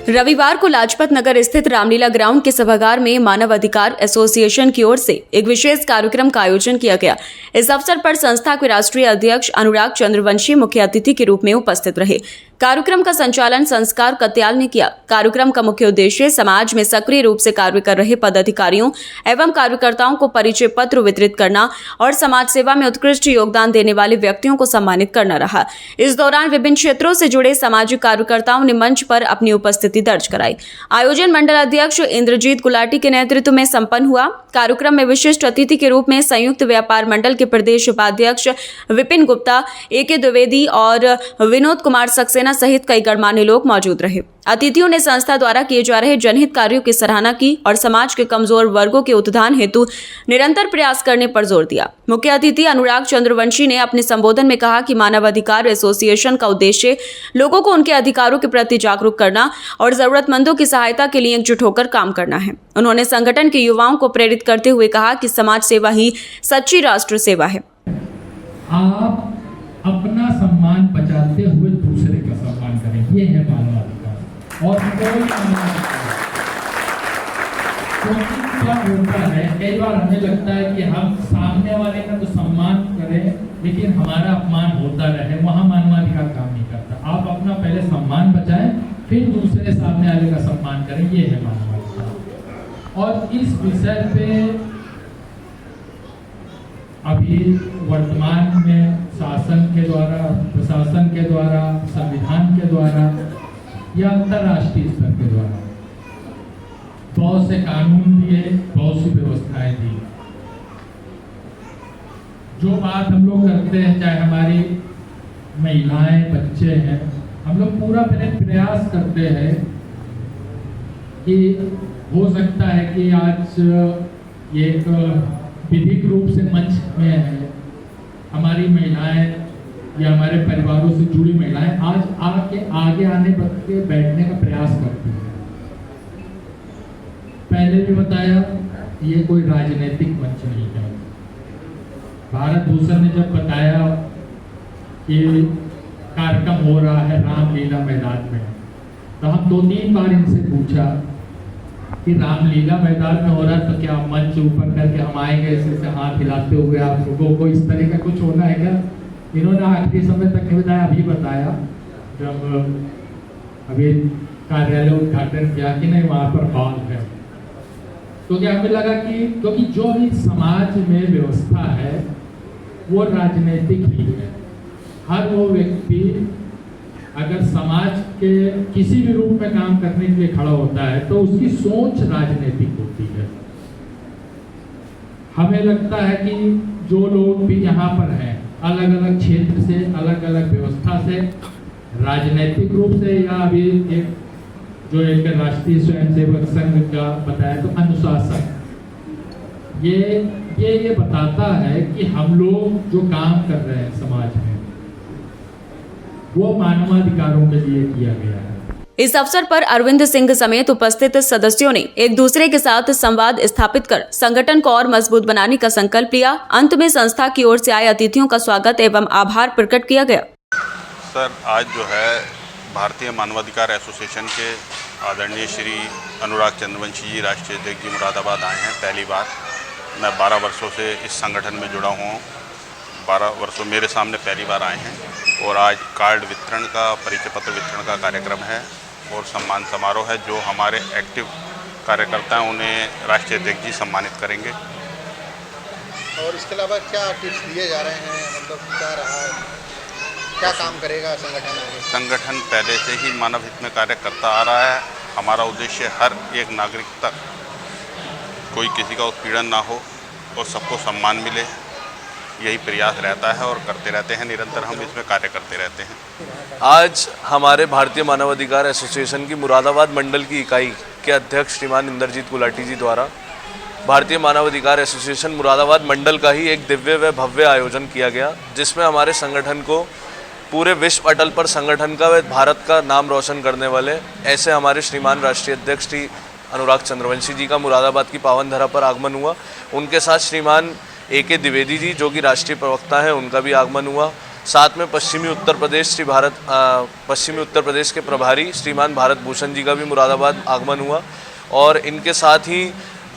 रविवार को लाजपत नगर स्थित रामलीला ग्राउंड के सभागार में मानव अधिकार एसोसिएशन की ओर से एक विशेष कार्यक्रम का आयोजन किया गया। इस अवसर पर संस्था के राष्ट्रीय अध्यक्ष अनुराग चंद्रवंशी मुख्य अतिथि के रूप में उपस्थित रहे। कार्यक्रम का संचालन संस्कार कत्याल ने किया। कार्यक्रम का मुख्य उद्देश्य समाज में सक्रिय रूप से कार्य कर रहे पदाधिकारियों एवं कार्यकर्ताओं को परिचय पत्र वितरित करना और समाज सेवा में उत्कृष्ट योगदान देने वाले व्यक्तियों को सम्मानित करना रहा। इस दौरान विभिन्न क्षेत्रों से जुड़े सामाजिक कार्यकर्ताओं ने मंच पर अपनी उपस्थिति दर्ज कराई। आयोजन मंडल अध्यक्ष इंद्रजीत गुलाटी के नेतृत्व में संपन्न हुआ। कार्यक्रम में विशिष्ट अतिथि के रूप में संयुक्त व्यापार मंडल के प्रदेश उपाध्यक्ष विपिन गुप्ता, AK द्विवेदी और विनोद कुमार सक्सेना सहित कई गणमान्य लोग मौजूद रहे। अतिथियों ने संस्था द्वारा किए जा रहे जनहित कार्यों की सराहना की और समाज के कमजोर वर्गों के उत्थान हेतु निरंतर प्रयास करने पर जोर दिया। मुख्य अतिथि अनुराग चंद्रवंशी ने अपने संबोधन में कहा कि मानव अधिकार एसोसिएशन का उद्देश्य लोगों को उनके अधिकारों के प्रति जागरूक करना और जरूरतमंदों की सहायता के लिए एकजुट होकर काम करना है। उन्होंने संगठन के युवाओं को प्रेरित करते हुए कहा कि समाज सेवा ही सच्ची राष्ट्र सेवा है। आप अपना सम्मान बचाते हुए दूसरे का सम्मान करें, ये है मानव अधिकार। और कोई क्या होता है, कई बार हमें लगता है कि हम सामने वाले का तो सम्मान करें लेकिन हमारा अपमान होता रहे, वहां मानवाधिकार काम नहीं करता। आप अपना पहले सम्मान बचाएं, फिर दूसरे सामने वाले का सम्मान करें, ये है मानवाधिकार। और इस विषय पे अभी वर्तमान में शासन के द्वारा, प्रशासन के द्वारा, संविधान के द्वारा या अंतर्राष्ट्रीय स्तर के द्वारा बहुत से कानून दिए, बहुत सी व्यवस्थाएं दी। जो बात हम लोग करते हैं, चाहे हमारी महिलाएं, बच्चे हैं, हम लोग पूरा पहले प्रयास करते हैं कि हो सकता है कि आज एक विधिक रूप से मंच में है, हमारी महिलाएं या हमारे परिवारों से जुड़ी महिलाएं आज आगे आने के बैठने का प्रयास करती हैं। पहले भी बताया, ये कोई राजनीतिक मंच नहीं है। भारत भूषण ने जब बताया कि कार्यक्रम हो रहा है रामलीला मैदान में, तो हम 2-3 बार इनसे पूछा कि रामलीला मैदान में हो रहा है तो क्या मंच ऊपर करके हम आएंगे ऐसे हाथ हिलाते हुए आप लोगों को, इस तरह का कुछ होना है क्या? इन्होंने आखिरी समय तक नहीं बताया, अभी बताया जब अभी कार्यालय उद्घाटन किया कि नहीं वहाँ पर हॉल है। तो क्या हमें लगा कि क्योंकि जो भी समाज में व्यवस्था है वो राजनीतिक ही है। हर वो व्यक्ति अगर समाज के किसी भी रूप में काम करने के लिए खड़ा होता है तो उसकी सोच राजनीतिक होती है। हमें लगता है कि जो लोग भी यहाँ पर हैं, अलग अलग क्षेत्र से, अलग अलग व्यवस्था से, राजनीतिक रूप से या अभी एक राष्ट्रीय स्वयंसेवक संघ का बताया तो अनुशासन, ये बताता है कि हम लोग जो काम कर रहे हैं समाज में वो मानवाधिकारों के लिए किया गया है। इस अवसर पर अरविंद सिंह समेत उपस्थित सदस्यों ने एक दूसरे के साथ संवाद स्थापित कर संगठन को और मजबूत बनाने का संकल्प लिया। अंत में संस्था की ओर से आए अतिथियों का स्वागत एवं आभार प्रकट किया गया। सर, आज जो है भारतीय मानवाधिकार एसोसिएशन के आदरणीय श्री अनुराग चंद्रवंशी जी, राष्ट्रीय अध्यक्ष जी, मुरादाबाद आए हैं। पहली बार मैं 12 वर्षों से इस संगठन में जुड़ा हूँ। 12 वर्षों मेरे सामने पहली बार आए हैं और आज कार्ड वितरण का, परिचय पत्र वितरण का कार्यक्रम है और सम्मान समारोह है। जो हमारे एक्टिव कार्यकर्ता हैं उन्हें राष्ट्रीय अध्यक्ष जी सम्मानित करेंगे। और इसके अलावा क्या टिप्स दिए जा रहे हैं, मतलब क्या रहा है, क्या काम करेगा संगठन आगे? संगठन पहले से ही मानव हित में कार्य करता आ रहा है। हमारा उद्देश्य हर एक नागरिक तक कोई किसी का उत्पीड़न ना हो और सबको सम्मान मिले, यही प्रयास रहता है और करते रहते हैं। निरंतर हम इसमें कार्य करते रहते हैं। आज हमारे भारतीय मानवाधिकार एसोसिएशन की मुरादाबाद मंडल की इकाई के अध्यक्ष श्रीमान इंद्रजीत गुलाटी जी द्वारा भारतीय मानवाधिकार एसोसिएशन मुरादाबाद मंडल का ही एक दिव्य व भव्य आयोजन किया गया, जिसमें हमारे संगठन को पूरे विश्व पटल पर संगठन का व भारत का नाम रोशन करने वाले ऐसे हमारे श्रीमान राष्ट्रीय अध्यक्ष श्री अनुराग चंद्रवंशी जी का मुरादाबाद की पावन धरा पर आगमन हुआ। उनके साथ श्रीमान AK द्विवेदी जी, जो कि राष्ट्रीय प्रवक्ता हैं, उनका भी आगमन हुआ साथ में पश्चिमी उत्तर प्रदेश के प्रभारी श्रीमान भारत भूषण जी का भी मुरादाबाद आगमन हुआ। और इनके साथ ही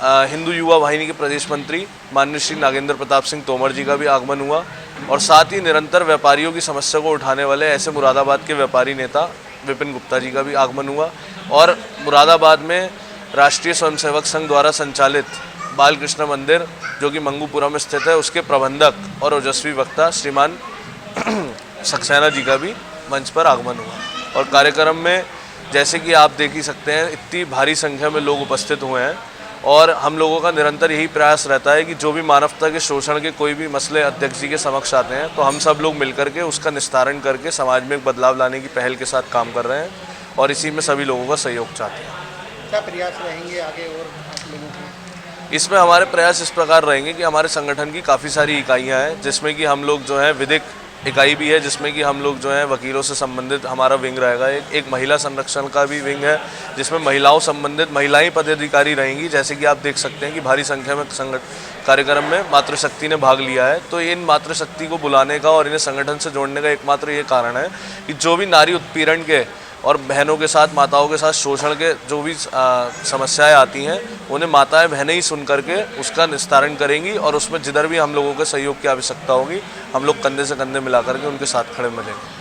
हिंदू युवा वाहिनी के प्रदेश मंत्री माननीय श्री नागेंद्र प्रताप सिंह तोमर जी का भी आगमन हुआ। और साथ ही निरंतर व्यापारियों की समस्या को उठाने वाले ऐसे मुरादाबाद के व्यापारी नेता विपिन गुप्ता जी का भी आगमन हुआ। और मुरादाबाद में राष्ट्रीय स्वयंसेवक संघ द्वारा संचालित बालकृष्ण मंदिर जो कि मंगूपुरा में स्थित है, उसके प्रबंधक और ओजस्वी वक्ता श्रीमान सक्सेना जी का भी मंच पर आगमन हुआ। और कार्यक्रम में जैसे कि आप देख ही सकते हैं, इतनी भारी संख्या में लोग उपस्थित हुए हैं। और हम लोगों का निरंतर यही प्रयास रहता है कि जो भी मानवता के शोषण के कोई भी मसले अध्यक्ष जी के समक्ष आते हैं तो हम सब लोग मिलकर के उसका निस्तारण करके समाज में एक बदलाव लाने की पहल के साथ काम कर रहे हैं और इसी में सभी लोगों का सहयोग चाहते हैं। क्या प्रयास रहेंगे आगे और आप लोगों के? इसमें हमारे प्रयास इस प्रकार रहेंगे कि हमारे संगठन की काफ़ी सारी इकाइयाँ हैं, जिसमें कि हम लोग जो है विधिक इकाई भी है, जिसमें कि हम लोग जो है वकीलों से संबंधित हमारा विंग रहेगा। एक महिला संरक्षण का भी विंग है जिसमें महिलाओं संबंधित महिलाएं पदाधिकारी रहेंगी। जैसे कि आप देख सकते हैं कि भारी संख्या में कार्यक्रम में मातृशक्ति ने भाग लिया है। तो इन मातृशक्ति को बुलाने का और इन्हें संगठन से जोड़ने का एकमात्र ये कारण है कि जो भी नारी उत्पीड़न के और बहनों के साथ, माताओं के साथ शोषण के जो भी समस्याएं आती हैं उन्हें माताएं बहनें ही सुन करके उसका निस्तारण करेंगी। और उसमें जिधर भी हम लोगों के सहयोग की आवश्यकता होगी हम लोग कंधे से कंधे मिला करके उनके साथ खड़े मिलेंगे।